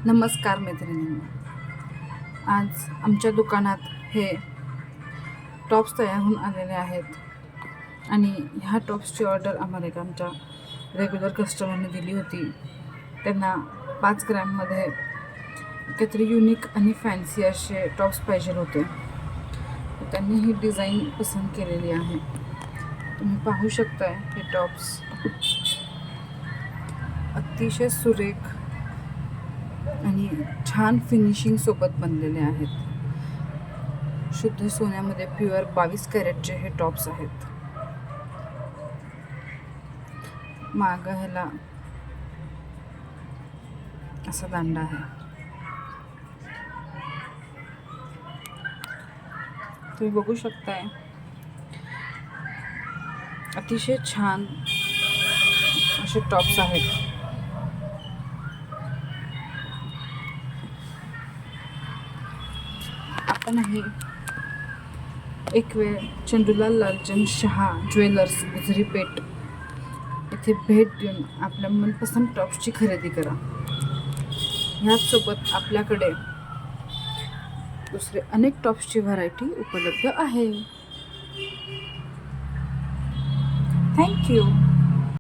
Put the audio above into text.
नमस्कार मैत्रिणींनो. आज आमच्या दुकानात हे टॉप्स तयार होऊन आलेले आहेत आणि ह्या टॉप्सची ऑर्डर आम्हाला एक आमच्या रेग्युलर कस्टमरने दिली होती. त्यांना 5 ग्रॅममध्ये काहीतरी युनिक आणि फॅन्सी असे टॉप्स पाहिजे होते. त्यांनी ही डिझाईन पसंत केलेली आहे. तुम्ही पाहू शकताय हे टॉप्स अतिशय सुरेख आणि छान फिनिशिंग सोबत बनलेले आहेत. शुद्ध सोन्यामध्ये प्युअर 22 कॅरेटचे हे टॉप्स आहेत. मागं ह्याला असा दांडा आहे. तुम्ही बघू शकताय अतिशय छान असे टॉप्स आहेत. आपणही एक वेळ चंदूलाल लालचंद शहा ज्वेलर्स गुजरी पेठ येथे भेट देऊन आपल्या मनपसंत टॉप्सची खरेदी करा. ह्याचसोबत आपल्याकडे दुसरे अनेक टॉप्सची व्हरायटी उपलब्ध आहे. थँक्यू.